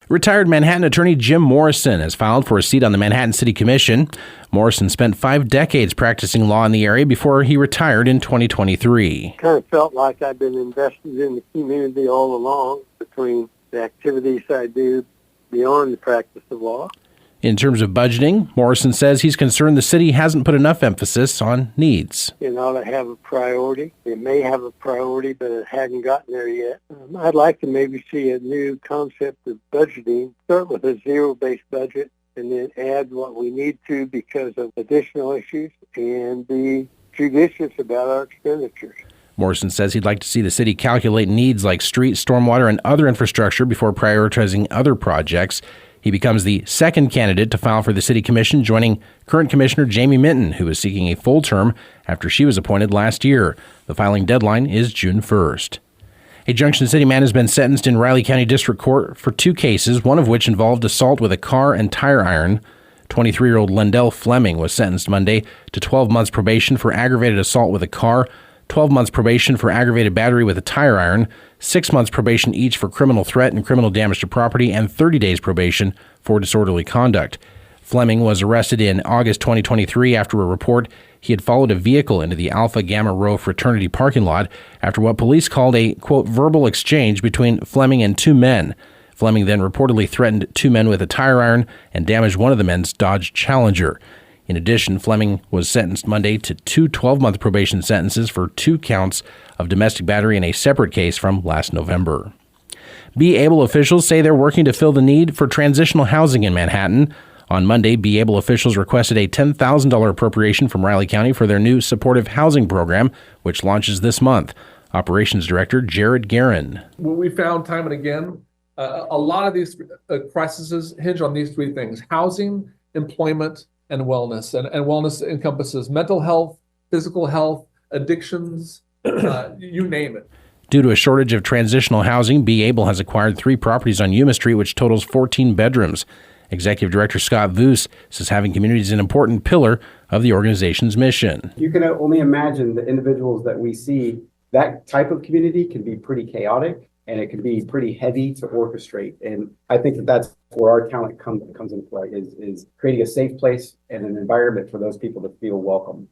Retired Manhattan attorney Jim Morrison has filed for a seat on the Manhattan City Commission. Morrison spent 5 decades practicing law in the area before he retired in 2023. Kind of felt like I've been invested in the community all along between the activities I do beyond the practice of law. In terms of budgeting, Morrison says he's concerned the city hasn't put enough emphasis on needs. It ought to have a priority. It may have a priority, but it hadn't gotten there yet. I'd like to maybe see a new concept of budgeting. Start with a zero-based budget and then add what we need to because of additional issues and be judicious about our expenditures. Morrison says he'd like to see the city calculate needs like street, stormwater, and other infrastructure before prioritizing other projects. He becomes the second candidate to file for the city commission, joining current Commissioner Jamie Minton, who is seeking a full term after she was appointed last year. The filing deadline is June 1st. A Junction City man has been sentenced in Riley County District Court for 2 cases, one of which involved assault with a car and tire iron. 23-year-old Lendell Fleming was sentenced Monday to 12 months probation for aggravated assault with a car, 12 months probation for aggravated battery with a tire iron, 6 months probation each for criminal threat and criminal damage to property, and 30 days probation for disorderly conduct. Fleming was arrested in August 2023 after a report he had followed a vehicle into the Alpha Gamma Rho fraternity parking lot after what police called a, quote, verbal exchange between Fleming and 2 men. Fleming then reportedly threatened 2 men with a tire iron and damaged one of the men's Dodge Challenger. In addition, Fleming was sentenced Monday to 2 12-month probation sentences for 2 counts of domestic battery in a separate case from last November. Be Able officials say they're working to fill the need for transitional housing in Manhattan. On Monday, Be Able officials requested a $10,000 appropriation from Riley County for their new supportive housing program, which launches this month. Operations Director Jared Guerin. What we found time and again, a lot of these crises hinge on these 3 things: housing, employment, and wellness. And wellness encompasses mental health, physical health, addictions, you name it. Due to a shortage of transitional housing, Be Able has acquired 3 properties on Yuma Street, which totals 14 bedrooms. Executive Director Scott Voos says having communities is an important pillar of the organization's mission. You can only imagine the individuals that we see. That type of community can be pretty chaotic, and it can be pretty heavy to orchestrate. And I think that's where our talent comes into play, is creating a safe place and an environment for those people to feel welcome.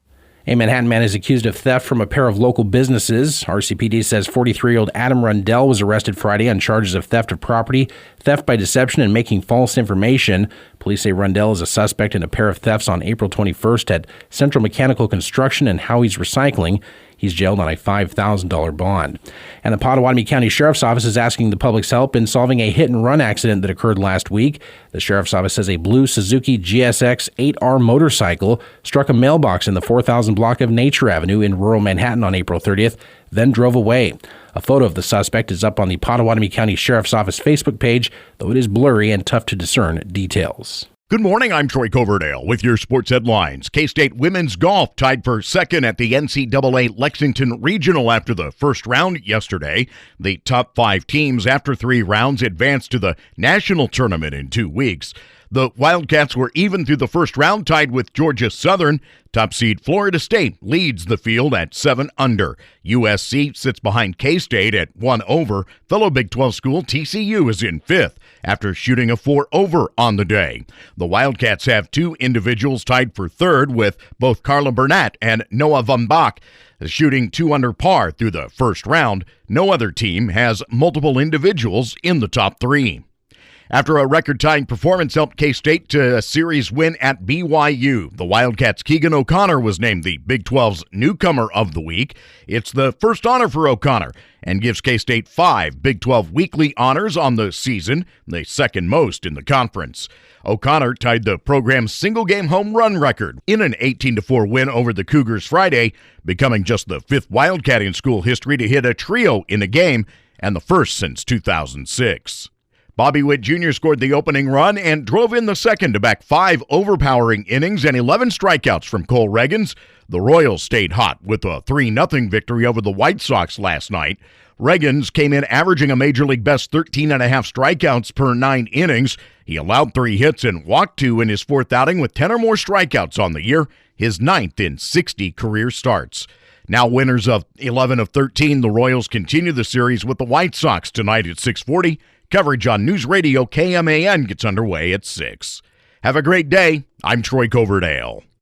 A Manhattan man is accused of theft from a pair of local businesses. RCPD says 43-year-old Adam Rundell was arrested Friday on charges of theft of property, theft by deception, and making false information. Police say Rundell is a suspect in a pair of thefts on April 21st at Central Mechanical Construction and Howie's Recycling. He's jailed on a $5,000 bond. And the Pottawatomie County Sheriff's Office is asking the public's help in solving a hit-and-run accident that occurred last week. The Sheriff's Office says a blue Suzuki GSX 8R motorcycle struck a mailbox in the 4000 block of Nature Avenue in rural Manhattan on April 30th, then drove away. A photo of the suspect is up on the Pottawatomie County Sheriff's Office Facebook page, though it is blurry and tough to discern details. Good morning, I'm Troy Coverdale with your sports headlines. K-State women's golf tied for second at the NCAA Lexington Regional after the first round yesterday. The top 5 teams after 3 rounds advanced to the national tournament in 2 weeks. The Wildcats were even through the first round, tied with Georgia Southern. Top seed Florida State leads the field at 7 under. USC sits behind K-State at 1 over. Fellow Big 12 school TCU is in 5th after shooting a 4 over on the day. The Wildcats have 2 individuals tied for 3rd, with both Carla Burnett and Noah Van Bach shooting 2 under par through the first round. No other team has multiple individuals in the top 3. After a record-tying performance helped K-State to a series win at BYU, the Wildcats' Keegan O'Connor was named the Big 12's Newcomer of the Week. It's the first honor for O'Connor and gives K-State 5 Big 12 weekly honors on the season, the second most in the conference. O'Connor tied the program's single-game home run record in an 18-4 win over the Cougars Friday, becoming just the 5th Wildcat in school history to hit a trio in a game and the first since 2006. Bobby Witt Jr. scored the opening run and drove in the second to back 5 overpowering innings and 11 strikeouts from Cole Reagans. The Royals stayed hot with a 3-0 victory over the White Sox last night. Reagans came in averaging a Major League best 13.5 strikeouts per 9 innings. He allowed 3 hits and walked 2 in his 4th outing with 10 or more strikeouts on the year, his 9th in 60 career starts. Now winners of 11 of 13, the Royals continue the series with the White Sox tonight at 6:40. Coverage on News Radio KMAN gets underway at 6. Have a great day. I'm Troy Coverdale.